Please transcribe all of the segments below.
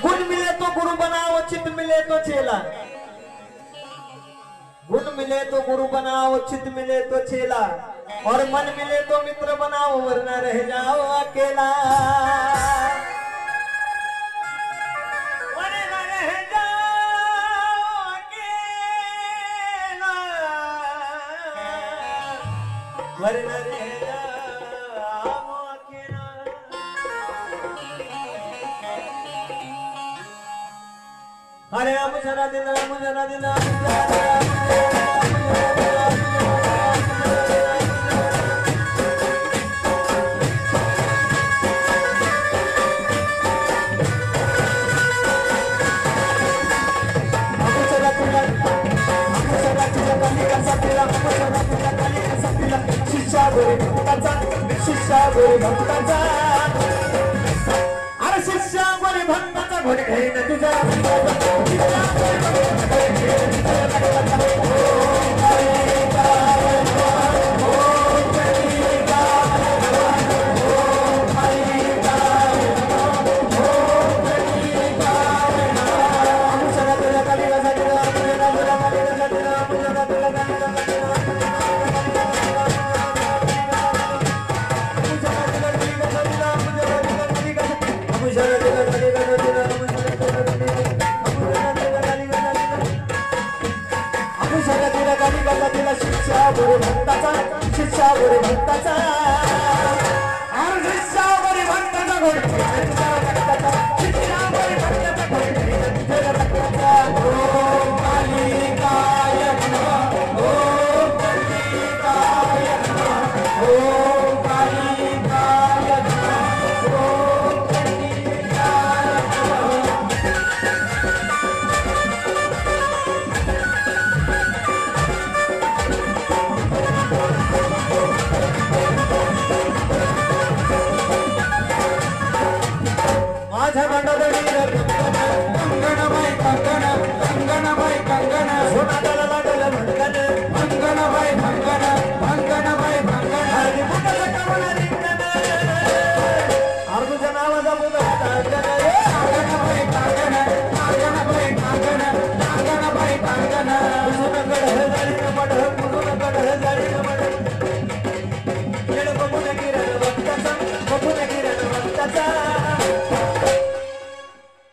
गुण मिले तो गुरु बनाओ, चित मिले तो चेला। गुण मिले तो गुरु बनाओ, चित मिले तो चेला, और मन मिले तो मित्र बनाओ, वरना रह जाओ अकेला। वरना रह जाओ अकेला, वरना रह जाओ अकेला। हरे राम जरा दिन, राम जरा दिन, राम जरा दिन। शिष्या गोरे भक्ताचा, शिष्या गोरे भक्ताचा, अरे शिष्या गोरे भक्ताचा घोडे घेईन तुझ्या। शिष्या गोरे भक्ताचा, शिष्या गोरे भक्ताचा, अरे शिष्या गोरे भक्ताचा घोडे घेईन तुझ्या रक्ताचा, शिष्या गोरे भक्ताचा घोडे घेईन तुझ्या रक्ताचा। ओम कालिकाय नमः, ओम कालिकाय नमः, ओम कालिकाय नमः, ओम कालिकाय माझ्या मंडळी कंगणबाई कंगण, कंगणबाई कंगण, सोनाला लागलं भंगन, भंगणबाई भंगन, भंगणबाई भंगन, हरी मुठा कमला रिंगण, अर्जुन नावाचा मुलगा कांगण, कांगणबाई कांगण, कांगणबाई कांगण, कांगणबाई कांगण, कुसुम गड जाळी मड, कुसुम गड जाळी मड, येळ बघून किरण भक्ताचा, बघून किरण भक्ताचा।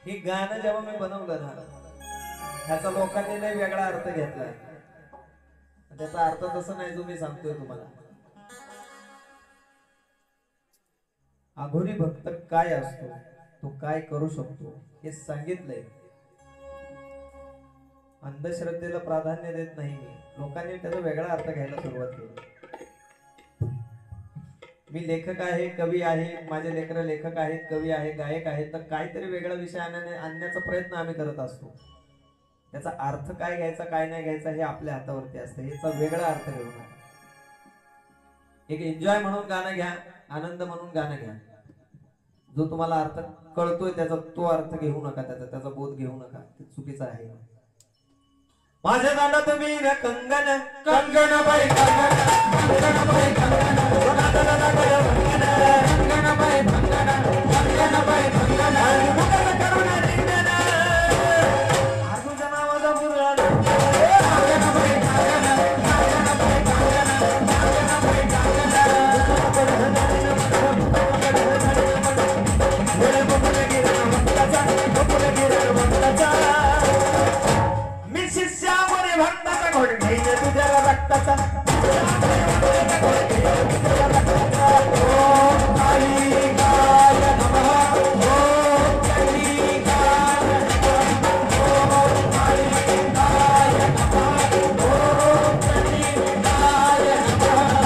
हे गाणं जेव्हा मी बनवलं ना, ह्याचा लोकांनी लय वेगळा अर्थ घेतलाय। त्याचा अर्थ तसं नाही जो मी सांगतोय तुम्हाला। अघोरी भक्त काय असतो, तो काय करू शकतो हे सांगितलंय। अंधश्रद्धेला प्राधान्य देत नाही मी, लोकांनी त्याचा वेगळा अर्थ घ्यायला सुरुवात केली। मी लेखक आहे, कवी आहे, माझे लेकरं लेखक आहेत, कवी आहे, गायक आहेत, तर काहीतरी वेगळा विषय आणण्याचा प्रयत्न आम्ही करत असतो। त्याचा अर्थ काय घ्यायचा काय नाही घ्यायचा हे आपल्या हातावरती असतं। याचा वेगळा अर्थ घेऊ नका। एक एन्जॉय म्हणून गाणं घ्या, आनंद म्हणून गाणं घ्या। जो तुम्हाला अर्थ कळतोय त्याचा तो अर्थ घेऊ नका, त्याचा बोध घेऊ नका, ते चुकीचं आहे। माझ्या गाण्यात वीर कंगन, कंगणबाई कंगन, कंगणबाई कंगन, सोनाला लागलं भंगन, कंगणबाई भंगन, कंगणबाई भंगन, हरी मुठा कमला रिंगण, अर्जुन नावाचा मुलगा कंगणबाई कंगन, कंगणबाई कंगन, कंगणबाई कंगन, वेळ बघून गिरण भक्ताचा, बघून गिरण भक्ताचा, मी शिष्या गोरे भक्ताचा घोडे घेईन तुझ्या रक्ताचा, ओम कालिकाय नमः, ओम कालिकाय नमः, ओम कालिकाय नमः, ओम कालिकाय नमः।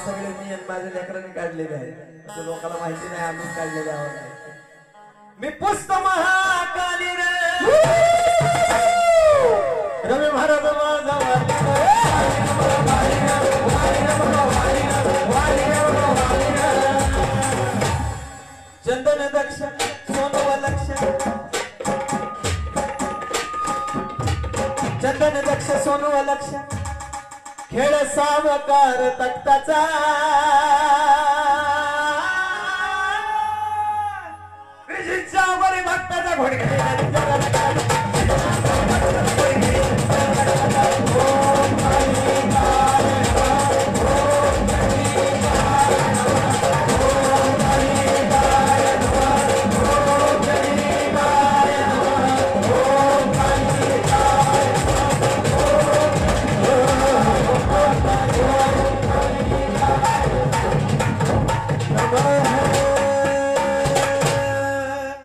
सगळे मी आणि माझ्या लेकरांनी काढलेले आहेत, असं लोकांना माहिती नाही आम्ही काढलेले आहोत. मी पुस्त महाकाली रवी महाराज चंदन दक्ष सोनव लक्ष चंदन दक्ष सोनव लक्ष खेळ सावकार तख्ताचा विजेच्या वरी भक्ताचा घोडके